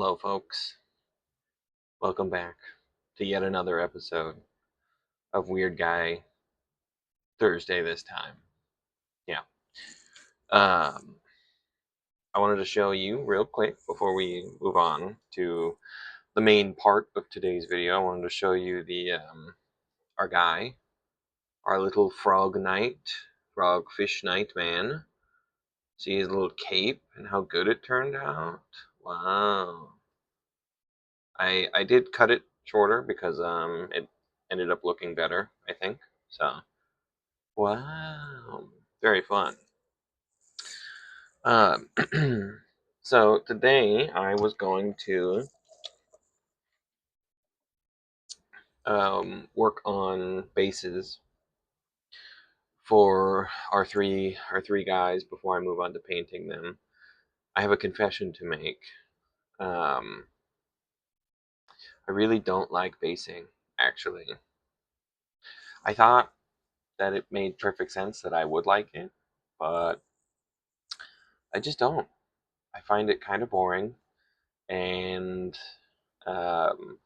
Hello, folks. Welcome back to yet another episode of Weird Guy Thursday this time. Yeah. Um, I wanted to show you real quick before we move on to the main part of today's video. I wanted to show you our guy, our little frog knight, frog fish knight man. See his little cape and how good it turned out. Wow. I did cut it shorter because it ended up looking better, I think. So wow, very fun. Um, so today I was going to work on bases for our three guys before I move on to painting them. I have a confession to make. Um, I really don't like basing, actually. I thought that it made perfect sense that I would like it, but I just don't. I find it kind of boring, and um,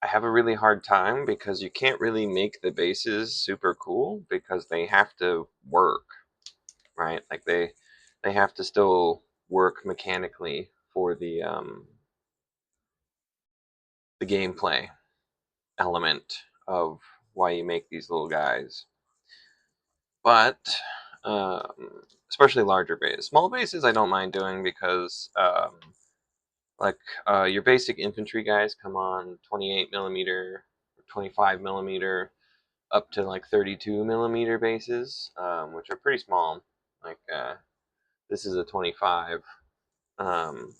I have a really hard time because you can't really make the bases super cool because they have to work, right? Like they have to still work mechanically for the gameplay element of why you make these little guys. But especially larger bases, small bases I don't mind doing because like your basic infantry guys come on 28 millimeter, 25 millimeter, up to like 32 millimeter bases, which are pretty small. Like this is a 25, um,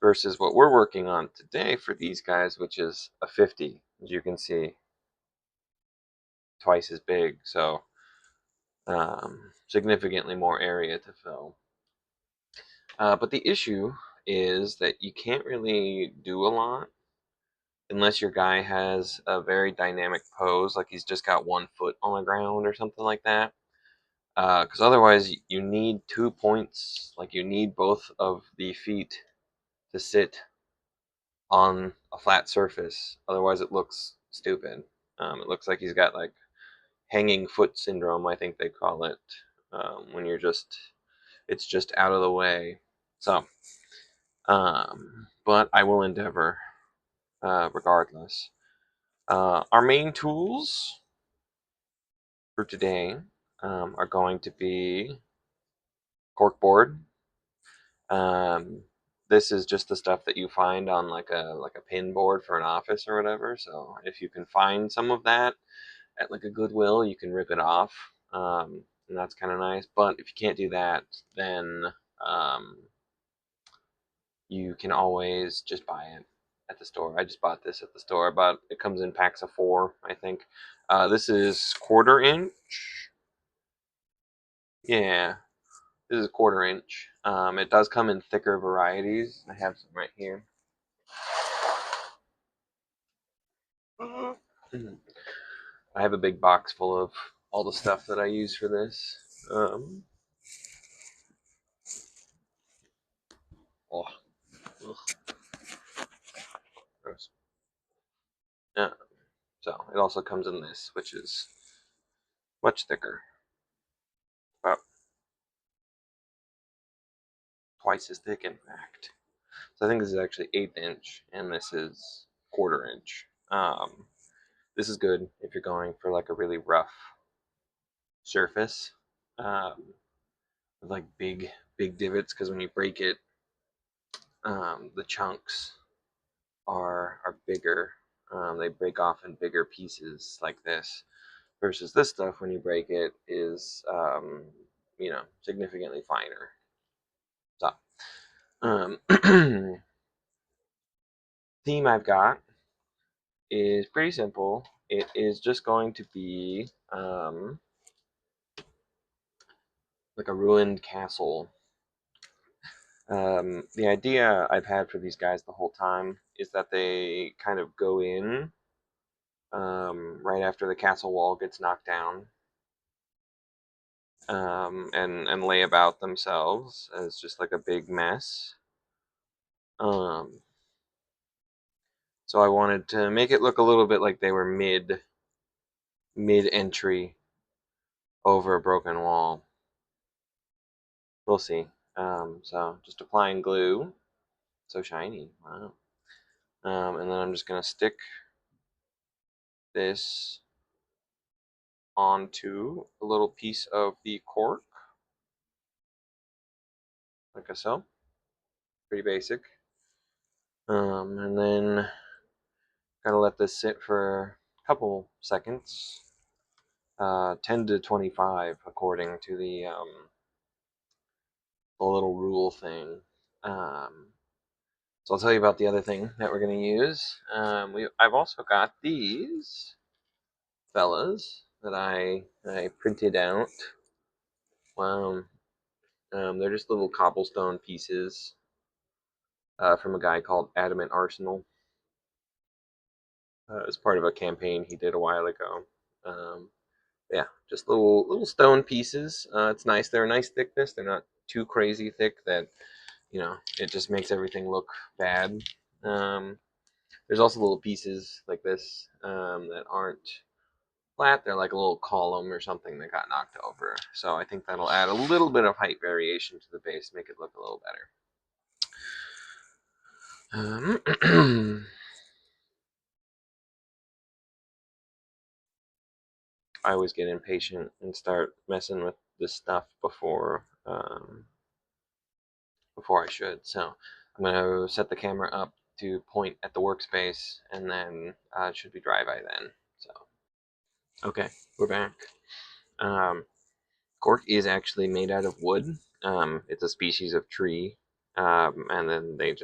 versus what we're working on today for these guys, which is a 50. As you can see, twice as big. So significantly more area to fill. But the issue is that you can't really do a lot unless your guy has a very dynamic pose, like he's just got one foot on the ground or something like that. Because otherwise you need 2 points, like you need both of the feet to sit on a flat surface. Otherwise it looks stupid. It looks like he's got like hanging foot syndrome, I think they call it, when it's just out of the way. So, but I will endeavor regardless. Our main tools for today are going to be corkboard. Um, this is just the stuff that you find on like a pin board for an office or whatever. So if you can find some of that at like a Goodwill, you can rip it off, and that's kind of nice. But if you can't do that, then um, you can always just buy it at the store. I just bought this at the store, but it comes in packs of 4, I think. This is 1/4 inch. Yeah, this is 1/4 inch. It does come in thicker varieties. I have some right here. I have a big box full of all the stuff that I use for this. Oh, gross. Yeah. So it also comes in this, which is much thicker, about twice as thick, in fact. So I think this is actually 1/8 inch, and this is 1/4 inch. This is good if you're going for like a really rough surface, with like big divots, because when you break it, the chunks are bigger. They break off in bigger pieces like this, versus this stuff when you break it is significantly finer. So theme I've got is pretty simple. It is just going to be like a ruined castle. The idea I've had for these guys the whole time is that they kind of go in right after the castle wall gets knocked down, and lay about themselves as just like a big mess. Um, So I wanted to make it look a little bit like they were mid-entry over a broken wall. We'll see. So just applying glue. So shiny. Wow. And then I'm just going to stick this onto a little piece of the cork, like so. Pretty basic. And then gotta let this sit for a couple seconds, 10 to 25 according to the little rule thing. So I'll tell you about the other thing that we're gonna use. I've also got these fellas that I printed out. Wow. They're just little cobblestone pieces from a guy called Adamant Arsenal. As part of a campaign he did a while ago. Yeah, just little stone pieces. It's nice. They're a nice thickness. They're not too crazy thick that it just makes everything look bad. Um, there's also little pieces like this that aren't flat. They're like a little column or something that got knocked over. So I think that'll add a little bit of height variation to the base, make it look a little better. I always get impatient and start messing with this stuff before I should. So I'm going to set the camera up to point at the workspace, and then it should be dry by then. So okay, we're back. Cork is actually made out of wood. It's a species of tree, and then they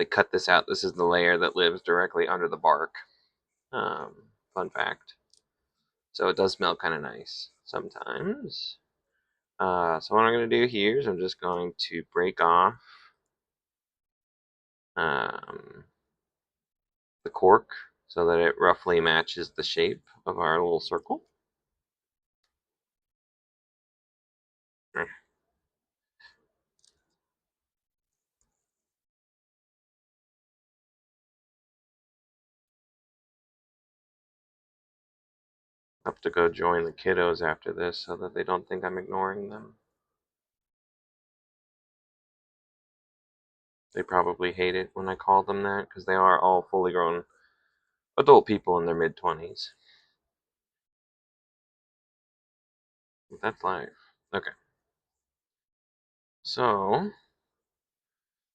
cut this out. This is the layer that lives directly under the bark. Fun fact. So it does smell kind of nice sometimes. So what I'm going to do here is I'm just going to break off the cork so that it roughly matches the shape of our little circle. I have to go join the kiddos after this so that they don't think I'm ignoring them. They probably hate it when I call them that because they are all fully grown adult people in their mid-20s. That's life. Okay. So,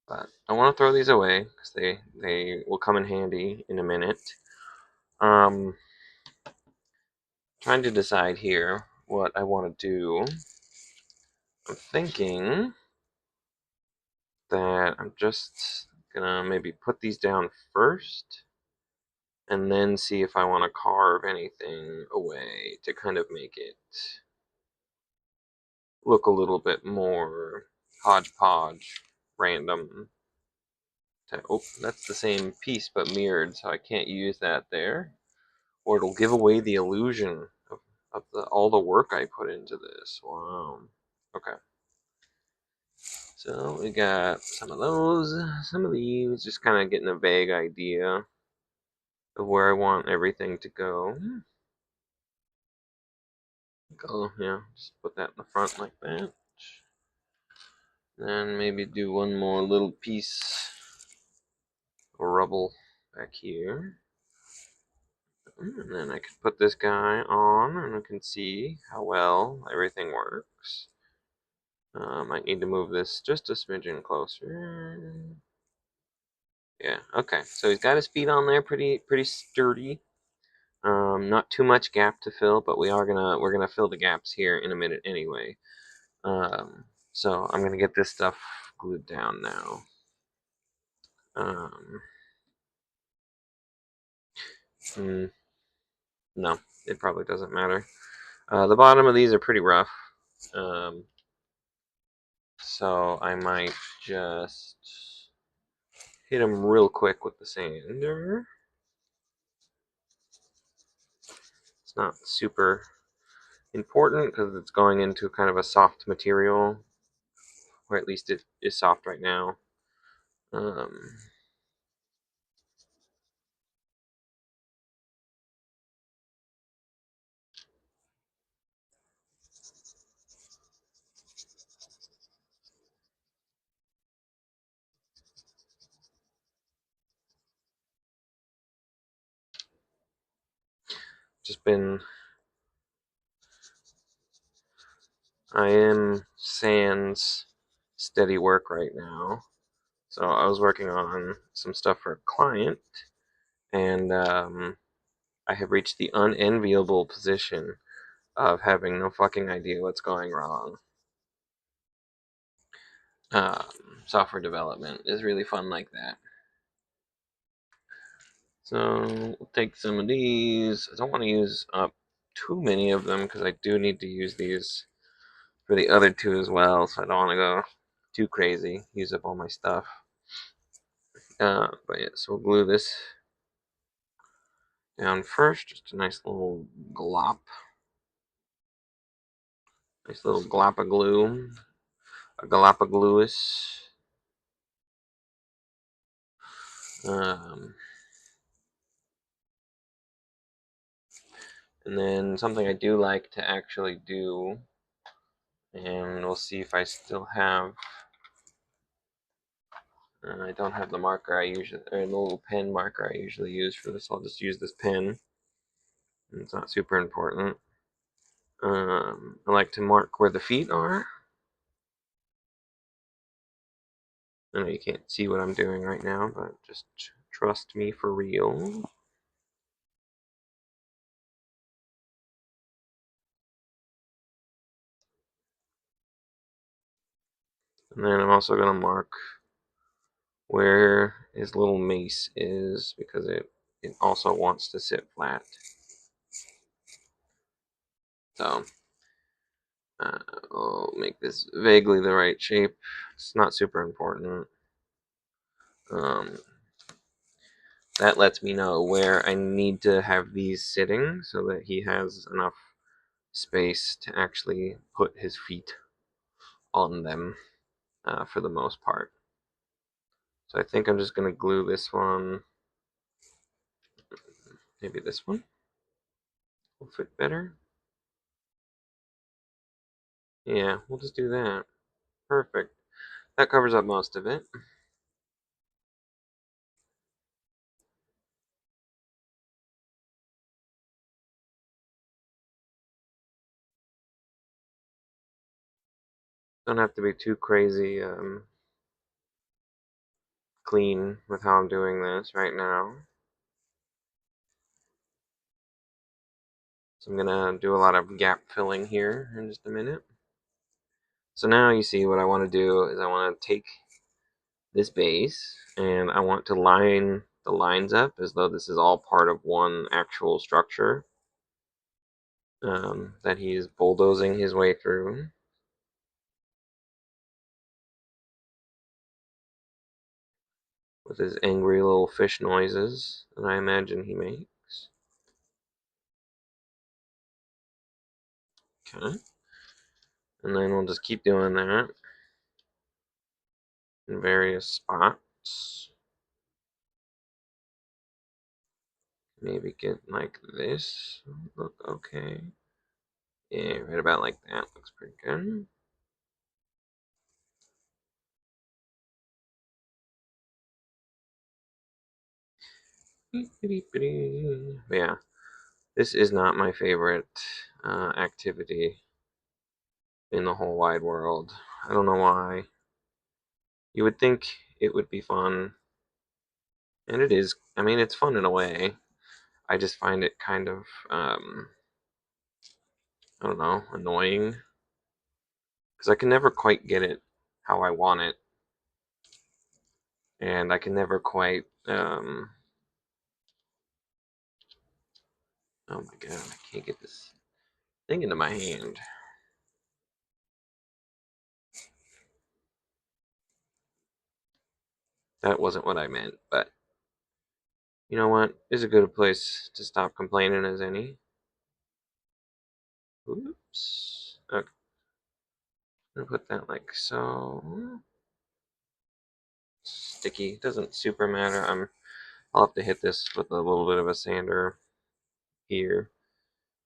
but I want to throw these away because they will come in handy in a minute. Trying to decide here what I want to do. I'm thinking that I'm just gonna maybe put these down first and then see if I want to carve anything away to kind of make it look a little bit more hodgepodge, random. Oh, that's the same piece but mirrored, so I can't use that there, or it'll give away the illusion of all the work I put into this. Wow. Okay. So we got some of those, some of these, just kind of getting a vague idea of where I want everything to go. Yeah, just put that in the front like that. Then maybe do one more little piece of rubble back here. And then I can put this guy on and I can see how well everything works. I need to move this just a smidgen closer. Yeah, okay. So he's got his feet on there, pretty sturdy. Not too much gap to fill, but we're gonna fill the gaps here in a minute anyway. So I'm gonna get this stuff glued down now. No, it probably doesn't matter. The bottom of these are pretty rough, so I might just hit them real quick with the sander. It's not super important because it's going into kind of a soft material, or at least it is soft right now. just been. I am sans steady work right now. So I was working on some stuff for a client, and I have reached the unenviable position of having no fucking idea what's going wrong. Software development is really fun like that. So we'll take some of these. I don't want to use up too many of them because I do need to use these for the other two as well. So I don't want to go too crazy, use up all my stuff. But yeah, so we'll glue this down first. Just a nice little glop. Nice little glop of glue. A Galapagos. And then something I do like to actually do, and we'll see if I still have. I don't have the marker I usually, or the little pen marker I usually use for this. I'll just use this pen. It's not super important. I like to mark where the feet are. I know you can't see what I'm doing right now, but just trust me for real. And then I'm also going to mark where his little mace is because it also wants to sit flat. So I'll make this vaguely the right shape. It's not super important. That lets me know where I need to have these sitting so that he has enough space to actually put his feet on them for the most part. So I think I'm just going to glue this one. Maybe this one will fit better. Yeah, we'll just do that. Perfect. That covers up most of it. Don't have to be too crazy clean with how I'm doing this right now. So I'm gonna do a lot of gap filling here in just a minute. So now you see what I want to do is I want to take this base and I want to line the lines up as though this is all part of one actual structure that he's bulldozing his way through. With his angry little fish noises that I imagine he makes. Okay. And then we'll just keep doing that in various spots. Maybe get like this. Look okay. Yeah, right about like that. Looks pretty good. But yeah, this is not my favorite activity in the whole wide world. I don't know why. You would think it would be fun, and it is. I mean, it's fun in a way. I just find it kind of, I don't know, annoying because I can never quite get it how I want it, and I can never quite. Oh my god, I can't get this thing into my hand. That wasn't what I meant, but you know what? Is a good place to stop complaining as any. Oops. Okay. I'm gonna put that like so. Sticky. Doesn't super matter. I'll have to hit this with a little bit of a sander here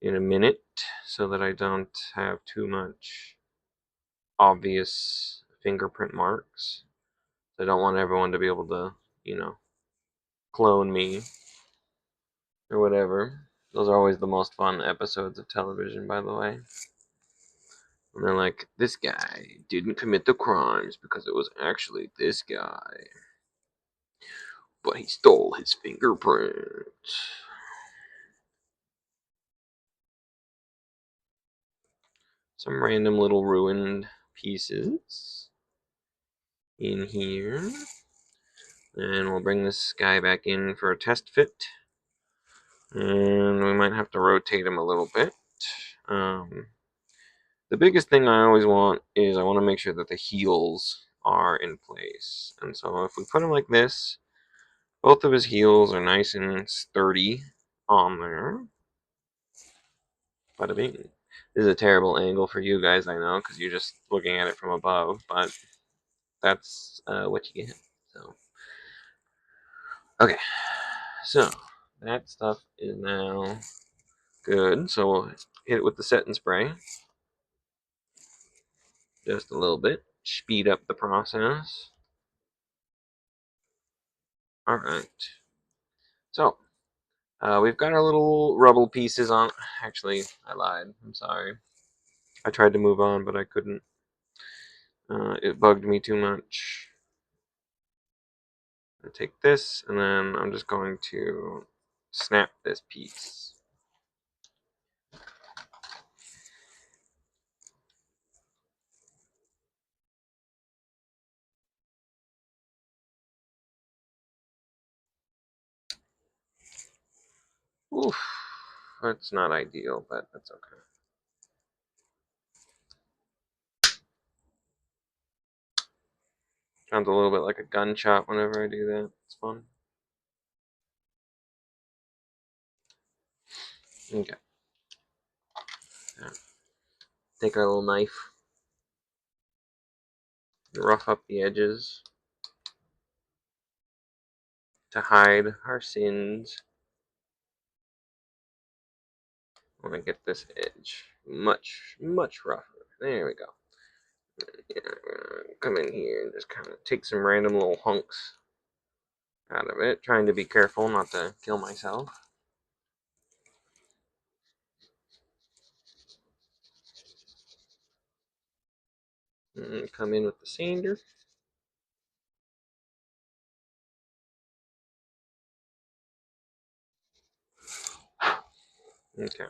in a minute so that I don't have too much obvious fingerprint marks. I don't want everyone to be able to, clone me or whatever. Those are always the most fun episodes of television, by the way. And they're like, this guy didn't commit the crimes because it was actually this guy. But he stole his fingerprint. Some random little ruined pieces in here. And we'll bring this guy back in for a test fit. And we might have to rotate him a little bit. The biggest thing I always want is I want to make sure that the heels are in place. And so if we put him like this, both of his heels are nice and sturdy on there. Bada bing. This is a terrible angle for you guys, I know, because you're just looking at it from above, but that's what you get. So, okay, so that stuff is now good. So we'll hit it with the set and spray just a little bit, speed up the process. All right. So we've got our little rubble pieces on. Actually, I lied. I'm sorry. I tried to move on, but I couldn't. It bugged me too much. I take this, and then I'm just going to snap this piece. Oof, that's not ideal, but that's okay. Sounds a little bit like a gunshot whenever I do that. It's fun. Okay. Yeah. Take our little knife, rough up the edges to hide our sins. I want to get this edge much, much rougher. There we go. Yeah, come in here and just kind of take some random little hunks out of it, trying to be careful not to kill myself. And come in with the sander. Okay.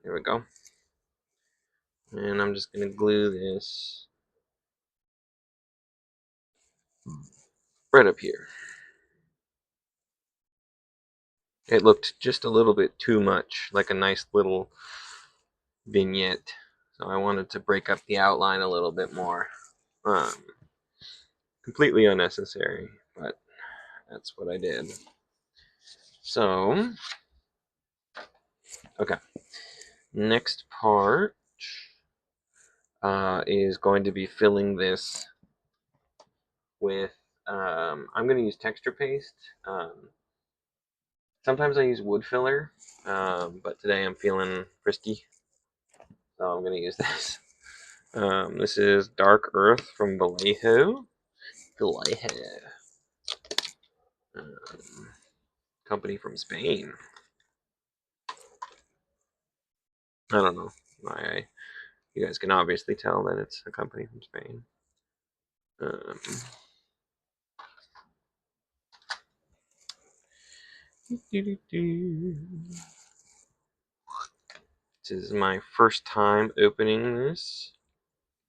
There we go. And I'm just going to glue this right up here. It looked just a little bit too much like a nice little vignette. So I wanted to break up the outline a little bit more. Completely unnecessary, but that's what I did. So, okay. Next part is going to be filling this with, I'm going to use texture paste. Sometimes I use wood filler, but today I'm feeling frisky, so I'm going to use this. This is Dark Earth from Vallejo. Company from Spain. I don't know why. You guys can obviously tell that it's a company from Spain. This is my first time opening this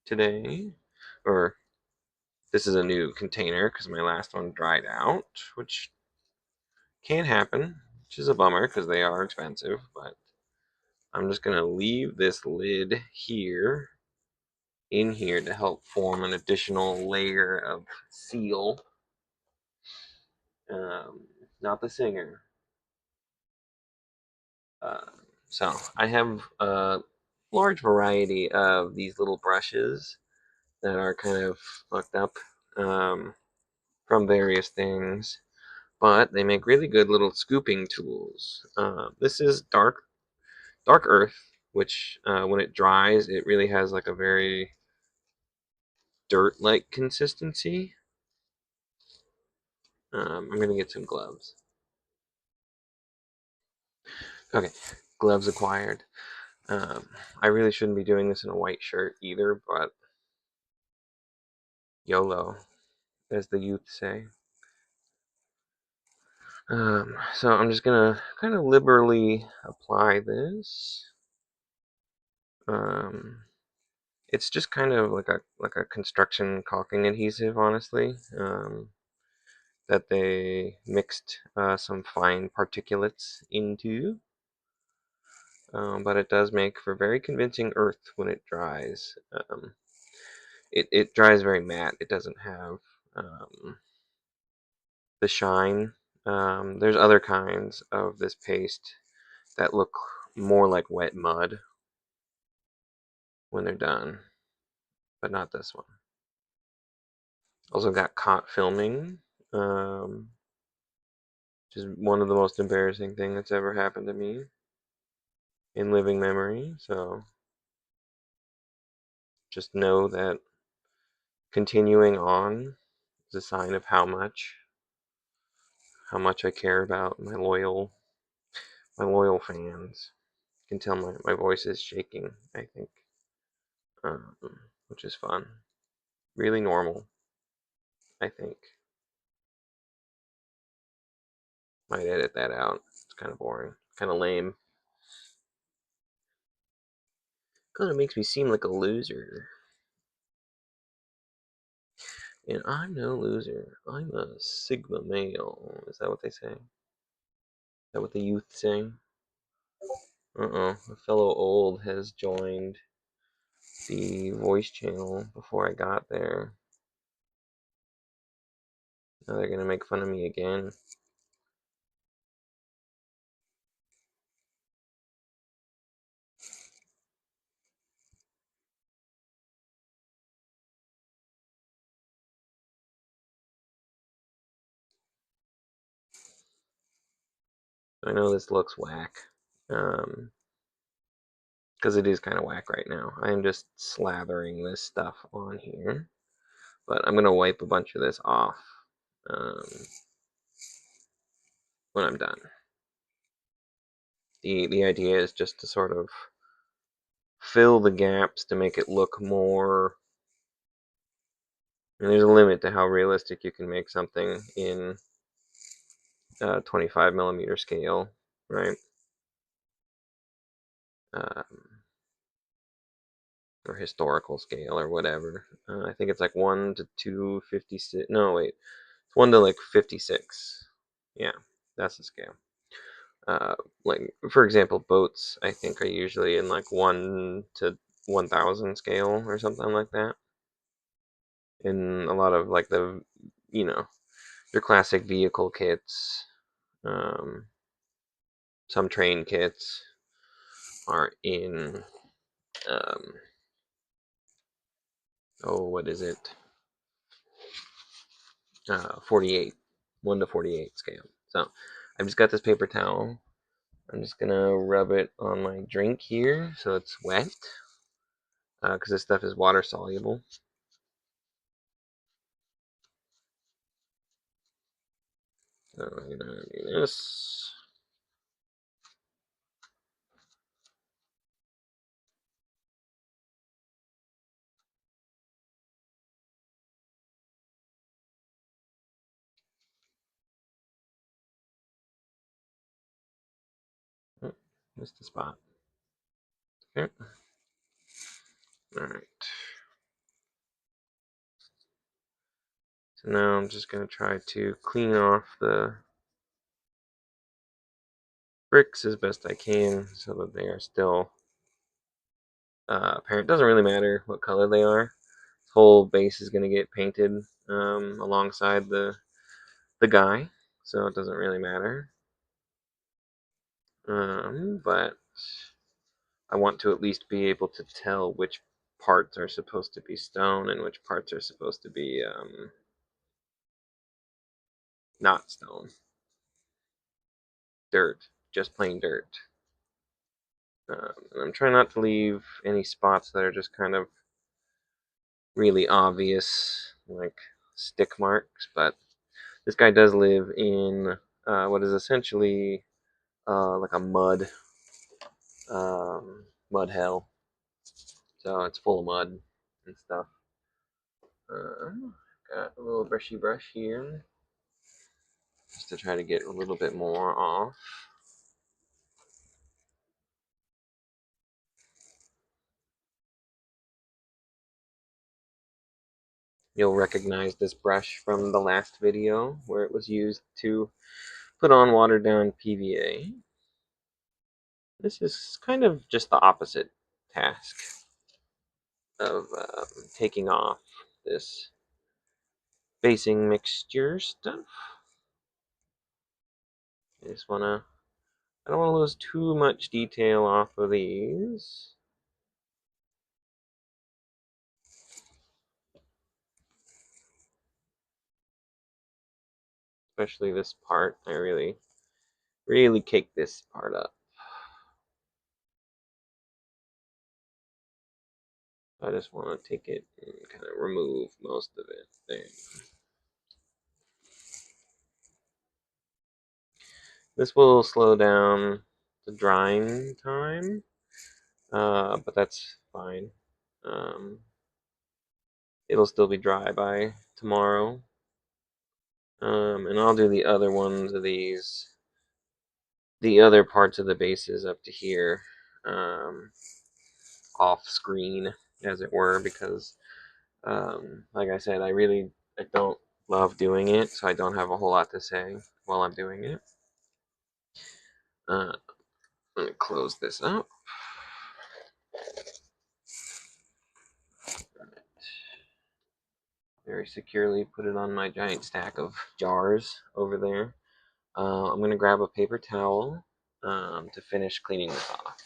today, or this is a new container because my last one dried out, which can happen, which is a bummer because they are expensive, but I'm just gonna leave this lid here in here to help form an additional layer of seal. Not the singer. So I have a large variety of these little brushes that are kind of fucked up from various things, but they make really good little scooping tools. This is dark earth, which when it dries, it really has like a very dirt-like consistency. I'm gonna get some gloves. Okay, gloves acquired. I really shouldn't be doing this in a white shirt either, but YOLO, as the youth say. So I'm just gonna kind of liberally apply this. Um, it's just kind of like a construction caulking adhesive, honestly. That they mixed some fine particulates into. But it does make for very convincing earth when it dries. It dries very matte. It doesn't have the shine. There's other kinds of this paste that look more like wet mud when they're done, but not this one. Also got caught filming, which is one of the most embarrassing things that's ever happened to me in living memory. So just know that continuing on is a sign of how much I care about my loyal fans. You can tell my voice is shaking, I think, um, which is fun. Really normal, I think. Might edit that out. It's kind of boring, kind of lame. Kind of makes me seem like a loser. And I'm no loser. I'm a Sigma male. Is that what they say? Is that what the youth say? Uh-oh. A fellow old has joined the voice channel before I got there. Now they're gonna make fun of me again. I know this looks whack. Because it is kind of whack right now. I am just slathering this stuff on here. But I'm going to wipe a bunch of this off um, when I'm done. The idea is just to sort of fill the gaps to make it look more. And there's a limit to how realistic you can make something in 25 millimeter scale, right? Um, or historical scale or whatever. I think it's like 1 to 256. No, wait. It's 1 to like 56. Yeah, that's the scale. Uh, like for example, boats I think are usually in like 1 to 1,000 scale or something like that. In a lot of like you know, your classic vehicle kits, um, some train kits are in um, what is it? 48, 1 to 48 scale. So I've just got this paper towel. I'm just gonna rub it on my drink here so it's wet because this stuff is water soluble. So I'm gonna do this. Oh, missed a spot. Okay. All right. So now I'm just gonna try to clean off the bricks as best I can so that they are still apparent. It doesn't really matter what color they are. This whole base is gonna get painted alongside the guy, so it doesn't really matter. But I want to at least be able to tell which parts are supposed to be stone and which parts are supposed to be not stone. Dirt, just plain dirt. And I'm trying not to leave any spots that are just kind of really obvious, like stick marks. But this guy does live in what is essentially like a mud mud hell. So it's full of mud and stuff. Got a little brushy brush here just to try to get a little bit more off. You'll recognize this brush from the last video where it was used to put on watered down PVA. This is kind of just the opposite task of taking off this basing mixture stuff. I just wanna, I don't want to lose too much detail off of these. Especially this part, I really cake this part up. I just want to take it and kind of remove most of it there. This will slow down the drying time, but that's fine. It'll still be dry by tomorrow. And I'll do the other ones of these, the other parts of the bases up to here, off screen, as it were, because, like I said, I don't love doing it, so I don't have a whole lot to say while I'm doing it. I'm gonna close this up. Very securely put it on my giant stack of jars over there. I'm gonna grab a paper towel to finish cleaning this off.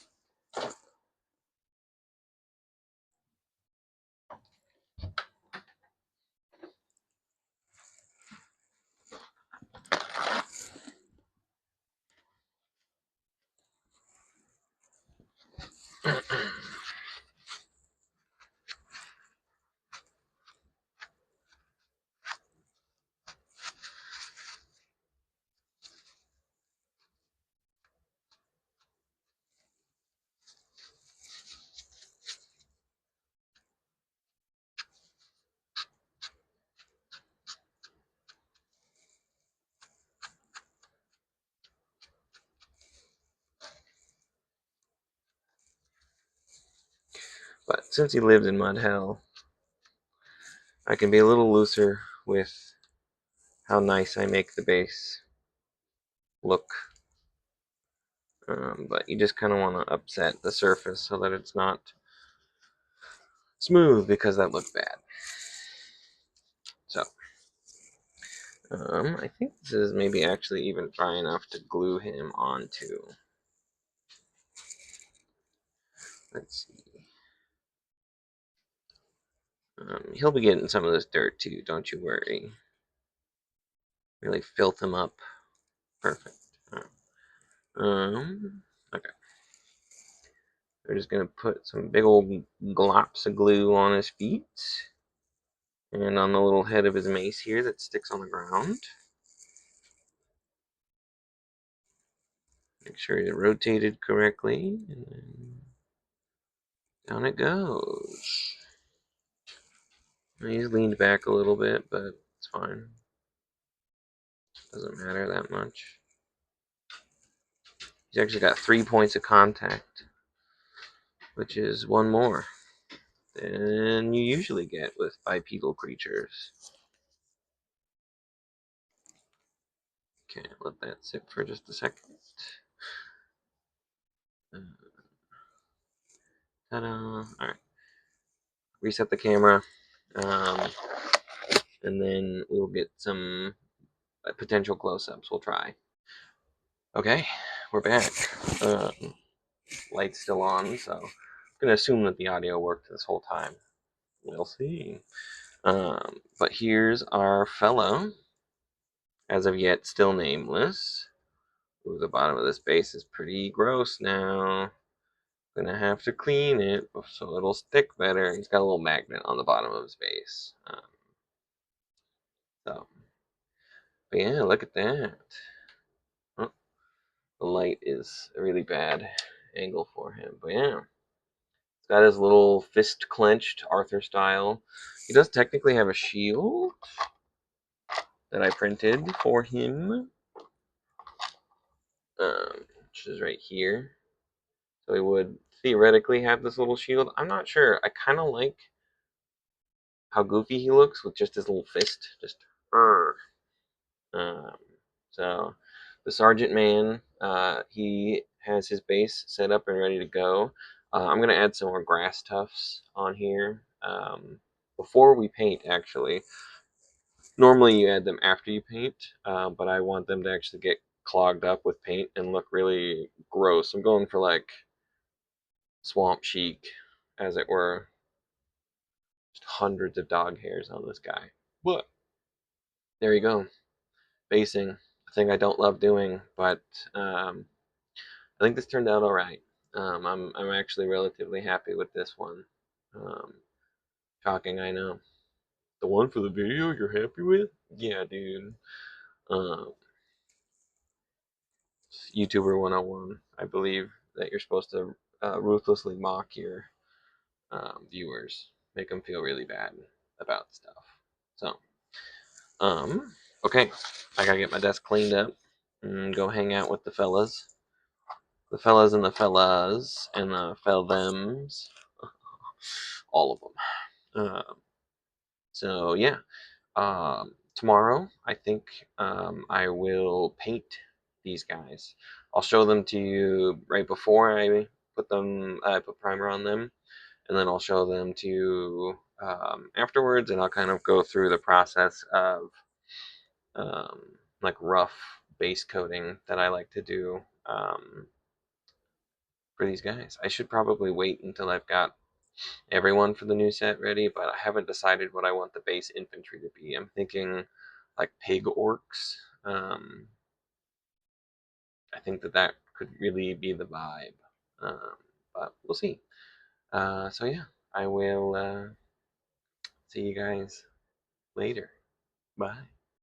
But since he lived in Mud Hell, I can be a little looser with how nice I make the base look. But you just kind of want to upset the surface so that it's not smooth, because that looked bad. So, I think this is maybe actually even dry enough to glue him onto. Let's see. He'll be getting some of this dirt too, don't you worry. Really filth him up. Perfect. Okay. We're just gonna put some big old glops of glue on his feet and on the little head of his mace here that sticks on the ground. Make sure it's rotated correctly, and then down it goes. He's leaned back a little bit, but it's fine. Doesn't matter that much. He's actually got 3 points of contact, which is one more than you usually get with bipedal creatures. Okay, let that sit for just a second. Ta-da! Alright. Reset the camera, and then we'll get some potential close-ups. We'll try. Okay, we're back. Light's still on, so I'm gonna assume that the audio worked this whole time. We'll see. But here's our fellow, as of yet still nameless. Ooh, the bottom of this base is pretty gross now. Gonna have to clean it so it'll stick better. He's got a little magnet on the bottom of his base. So, but yeah, look at that. Oh, the light is a really bad angle for him. But yeah, he's got his little fist clenched Arthur style. He does technically have a shield that I printed for him, which is right here. So he would theoretically have this little shield. I'm not sure. I kind of like how goofy he looks with just his little fist. Just, um, so the Sergeant Man, he has his base set up and ready to go. I'm gonna add some more grass tufts on here before we paint. Actually, normally you add them after you paint, but I want them to actually get clogged up with paint and look really gross. I'm going for like swamp chic, as it were. Just hundreds of dog hairs on this guy. But there you go. Basing, a thing I don't love doing, but I think this turned out all right. I'm actually relatively happy with this one. Um, Shocking, I know. The one for the video you're happy with? Yeah, dude. Uh, YouTuber 101. I believe that you're supposed to ruthlessly mock your viewers, make them feel really bad about stuff. So, um, okay, I gotta get my desk cleaned up and go hang out with the fellas. The fellas and the fellas and the felthems. All of them. So yeah, tomorrow I think I will paint these guys. I'll show them to you right before I put them. I put primer on them, and then I'll show them to you afterwards, and I'll kind of go through the process of um, like rough base coating that I like to do for these guys. I should probably wait until I've got everyone for the new set ready, but I haven't decided what I want the base infantry to be. I'm thinking like pig orcs. I think that could really be the vibe, um, but we'll see. So yeah, I will see you guys later. Bye.